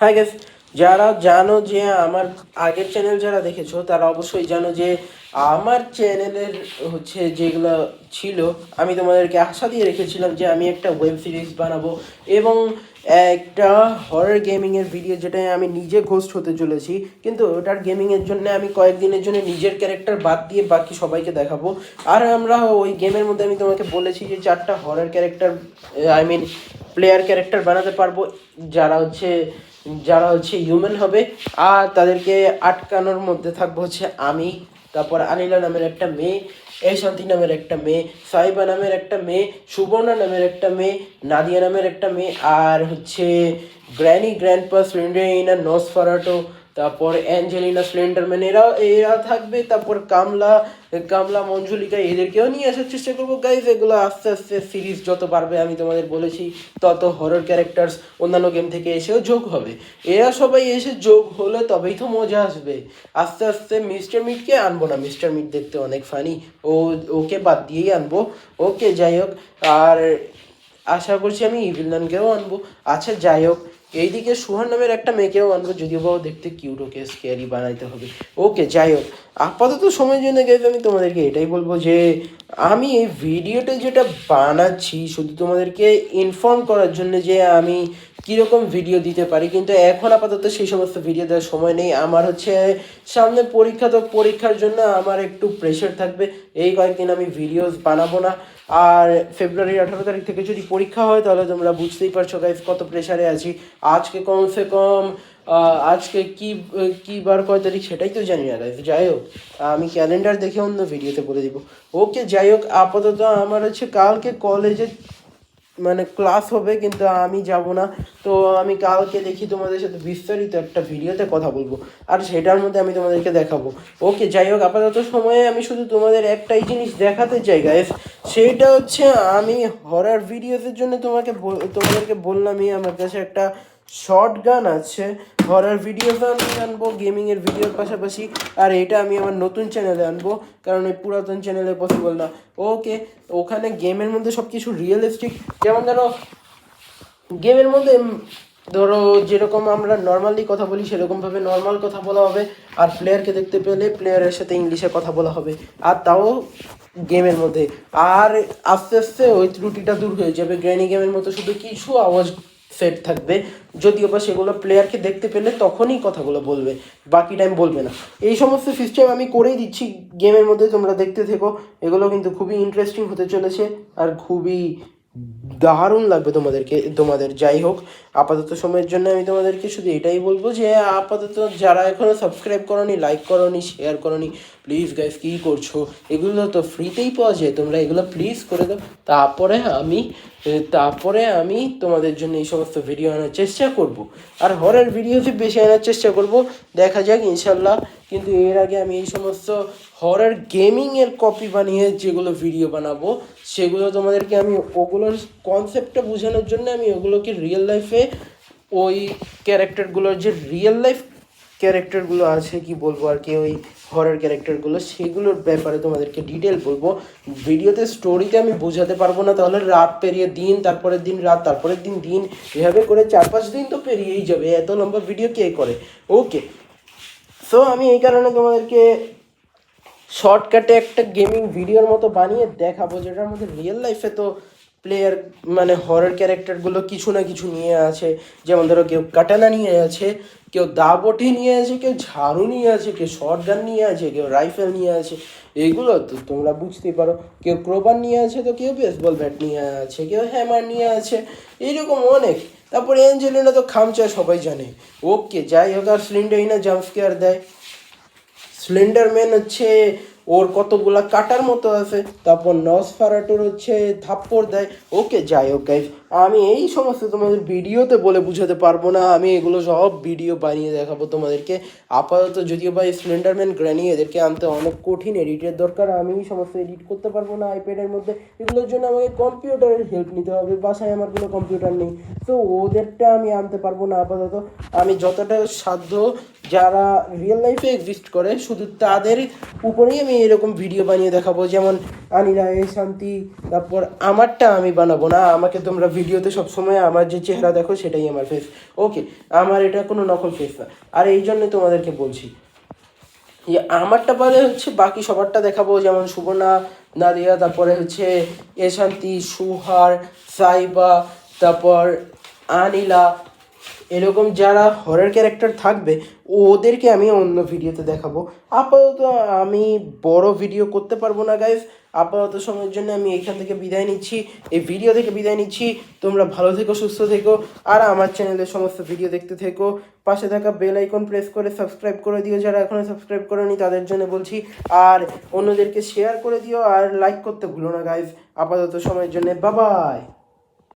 Hi guys, যারা জানো যে আমার আগের চ্যানেল যারা দেখেছো তারা অবশ্যই জানো যে আমার চ্যানেলের যেগুলো ছিল, আমি তোমাদেরকে আশা দিয়ে রেখেছিলাম যে আমি একটা ওয়েব সিরিজ বানাবো এবং একটা হরর গেমিংয়ের ভিডিও, যেটায় আমি নিজে ঘোস্ট হতে চলেছি। কিন্তু ওটার গেমিংয়ের জন্য আমি কয়েকদিনের জন্য নিজের ক্যারেক্টার বাদ দিয়ে বাকি সবাইকে দেখাবো। আর আমরা ওই গেমের মধ্যে আমি তোমাকে বলেছি যে 4টা হরর ক্যারেক্টার, প্লেয়ার ক্যারেক্টার বানাতে পারবো, যারা হিউম্যান হবে। আর তাদেরকে আটকানোর মধ্যে থাকবো আমি, তারপর আনিলা নামের একটা মেয়ে, এই শান্তি নামের একটা মেয়ে, সাইবা নামের একটা মেয়ে, সুবর্ণা নামের একটা মেয়ে, নাদিয়া নামের একটা মেয়ে, আর গ্র্যান্ডপা স্লেন্ডারিনা নসফারাটো, তারপর অ্যাঞ্জেলিনা স্লেন্ডারম্যান, এরা থাকবে। তারপর কামলা মঞ্জুলিকা, এদেরকেও নিয়ে আসার চেষ্টা করবো গাইজ। এগুলো আস্তে আস্তে সিরিজ যত বাড়বে, আমি তোমাদের বলেছি, তত হরর ক্যারেক্টার্স অন্যান্য গেম থেকে এসেও যোগ হবে। এরা সবাই এসে যোগ হলে তবেই তো মজা আসবে। আস্তে আস্তে মিস্টার মিটকে আনবো না, মিস্টার মিট দেখতে অনেক ফানি, ওকে বাদ দিয়েই আনবো। ওকে, যাই হোক। আর আশা করছি আমি ইভিলনানকেও আনবো। আচ্ছা, যাই হোক, এইদিকে সুহান নামের একটা মেয়েকেও আনবো, যদিও বা দেখতে কিউট, ওকে স্কেয়ারি বানাইতে হবে। ওকে, যাই হোক, আপাতত সময়ের জন্য গেছে আমি তোমাদেরকে এটাই বলবো যে আমি এই ভিডিওটা যেটা বানাচ্ছি শুধু তোমাদেরকে ইনফর্ম করার জন্য যে আমি কীরকম ভিডিও দিতে পারি, কিন্তু এখন আপাতত সেই সমস্ত ভিডিও দেওয়ার সময় নেই আমার। সামনে পরীক্ষা, তো পরীক্ষার জন্য আমার একটু প্রেশার থাকবে, এই কয়েকদিন আমি ভিডিওস বানাবো না। আর ফেব্রুয়ারির 18 তারিখ থেকে যদি পরীক্ষা হয় তাহলে তোমরা বুঝতেই পারছো গাইস কত প্রেশারে আছি। আজকে কমসে কম আজকে কি বার কয় তারিখ সেটাই তো জানি না গাইস। যাই হোক, আমি ক্যালেন্ডার দেখে অন্য ভিডিওতে বলে দিব। ওকে, যাই হোক, আপাতত আমার কালকে কলেজে ক্লাস হবে, কিন্তু আমি যাব না। তো আমি কালকে দেখি তোমাদের সাথে বিস্তারিত একটা ভিডিওতে কথা বলবো, আর সেটার মধ্যে আমি তোমাদেরকে দেখাবো। ওকে, যাই হোক, আপাতত সময়ে আমি শুধু তোমাদের একটাই জিনিস দেখাতে চাই গাইস, সেইটা আমি হরর ভিডিওসের জন্য তোমাদেরকে বললামই, আমার কাছে একটা শর্ট গান আছে। হরর ভিডিওসও আমি আনবো গেমিংয়ের ভিডিওর পাশাপাশি, আর এটা আমি আমার নতুন চ্যানেলে আনবো, কারণ এই পুরাতন চ্যানেলে পসিবল না। ওকে, ওখানে গেমের মধ্যে সব কিছু রিয়েলিস্টিক, যেমন গেমের মধ্যে ধরো যেরকম আমরা নর্মালি কথা বলি সেরকমভাবে নর্মাল কথা বলা হবে, আর প্লেয়ারকে দেখতে পেলে প্লেয়ারের সাথে ইংলিশে কথা বলা হবে, আর তাও গেমের মধ্যে। আর আস্তে আস্তে ওই ত্রুটিটা দূর হয়ে যাবে, গ্র্যানি গেমের মতো শুধু কিছু আওয়াজ সেট থাকবে, যদিও বা সেগুলো প্লেয়ারকে দেখতে পেলে তখনই কথাগুলো বলবে, বাকি টাইম বলবে না। এই সমস্ত সিস্টেম আমি করেই দিচ্ছি গেমের মধ্যে, তোমরা দেখতে থেকো। এগুলো কিন্তু খুবই ইন্টারেস্টিং হতে চলেছে আর খুবই দারুণ লাগবে তোমাদের। যাই হোক, আপাতত সময়ের জন্য আমি তোমাদেরকে শুধু এটাই বলবো যে আপাতত যারা এখনও সাবস্ক্রাইব করোনি, লাইক করোনি, শেয়ার করোনি, প্লিজ গাইস, কী করছো? এগুলো তো ফ্রিতেই পাওয়া যায়, তোমরা এগুলো প্লিজ করে দাও। তারপরে আমি তোমাদের জন্য এই সমস্ত ভিডিও আনার চেষ্টা করব, আর হরর ভিডিওতে বেশি আনার চেষ্টা করব, দেখা যাক ইনশাল্লাহ। কিন্তু এর আগে আমি এই সমস্ত হরর গেমিংয়ের কপি বানিয়ে যেগুলো ভিডিও বানাবো, সেগুলো তোমাদেরকে আমি ওগুলোর কনসেপ্টটা বোঝানোর জন্য আমি ওগুলোকে রিয়েল লাইফে, ওই ক্যারেক্টারগুলোর যে রিয়েল লাইফ ক্যারেক্টারগুলো আছে, কি বলবো আর কি, ওই হরর ক্যারেক্টারগুলো, সেগুলোর ব্যাপারে তোমাদেরকে ডিটেল বলবো। ভিডিওতে স্টোরিতে আমি বোঝাতে পারবো না, তাহলে রাত পেরিয়ে দিন, তারপরের দিন রাত, তারপরের দিন দিন, এভাবে করে 4-5 দিন তো পেরিয়েই যাবে, এত লম্বা ভিডিও কে করে? ওকে, সো আমি এই কারণে তোমাদেরকে শর্টকাটে একটা গেমিং ভিডিওর মতো বানিয়ে দেখাবো, যেটার মধ্যে রিয়েল লাইফে তো প্লেয়ার হরর ক্যারেক্টারগুলো কিছু না কিছু নিয়ে আছে। যেমন ধরো কেউ কাটানা নিয়ে আছে, কেউ দাবটি নিয়ে আছে, কেউ ঝাড়ু নিয়ে আছে, কেউ শর্টগান নিয়ে আছে, কেউ রাইফেল নিয়ে আছে, এগুলো তো তোমরা বুঝতেই পারো। কেউ ক্রোবার নিয়ে আছে, তো কেউ বেসবল ব্যাট নিয়ে আছে, কেউ হ্যামার নিয়ে আছে, এইরকম অনেক। তারপরে অ্যাঞ্জেলিনা তো খামচা সবাই জানে। ওকে, যাই হোক, আর স্লিন্ডারিনা জাম্পস্কেয়ার দেয়, স্লেন্ডারম্যান ওর কতগুলা কাটার মতো আছে, তারপর নসফারাটোর থাপ্পড় দেয়। ওকে, যাই হোক গাইজ, আমি এই সমস্ত তোমাদের ভিডিওতে বলে বুঝাতে পারবো না, আমি এগুলো সব ভিডিও বানিয়ে দেখাবো তোমাদেরকে। আপাতত যদিও বা স্লেন্ডারম্যান, গ্র্যানি এদেরকে আনতে অনেক কঠিন এডিটের দরকার, আমি এই সমস্ত এডিট করতে পারবো না আইপ্যাডের মধ্যে, এগুলোর জন্য আমাকে কম্পিউটারের হেল্প নিতে হবে, বাসায় আমার কোনো কম্পিউটার নেই, তো ওদেরটা আমি আনতে পারবো না আপাতত। আমি যতটা সাধ্য যারা রিয়েল লাইফে এক্সিস্ট করে শুধু তাদের উপরেই আমি এরকম ভিডিও বানিয়ে দেখাবো, যেমন আনিরা, শান্তি, তারপর আমারটা আমি বানাবো না, আমাকে তোমরা ভিডিওতে সবসময় আমার যে চেহারা দেখো সেটাই আমার ফেস। ওকে, আমার এটা কোনো নকল ফেস না। আর এই জন্য তোমাদেরকে বলছি আমারটা বাদে হচ্ছে বাকি সবারটা দেখাবো, যেমন সুবর্ণা, নাদিয়া, তারপরে হচ্ছে এশান্তি, সুহার, সাইবা, তারপর আনিলা, এরকম যারা হরর ক্যারেক্টার থাকবে ওদেরকে আমি অন্য ভিডিওতে দেখাবো। আপাতত আমি বড় ভিডিও করতে পারবো না গাইজ, আপাতত সময়ের জন্য আমি এখান থেকে বিদায় নিচ্ছি, এই ভিডিও থেকে বিদায় নিচ্ছি। তোমরা ভালো থেকো, সুস্থ থেকো, আর আমার চ্যানেলের সমস্ত ভিডিও দেখতে থেকো। পাশে থাকা বেল আইকন প্রেস করে সাবস্ক্রাইব করে দিও যারা এখনও সাবস্ক্রাইব করেনি তাদের জন্য বলছি, আর অন্যদেরকে শেয়ার করে দিও, আর লাইক করতে ভুলো না গাইজ। আপাতত সময়ের জন্য বাই বাই।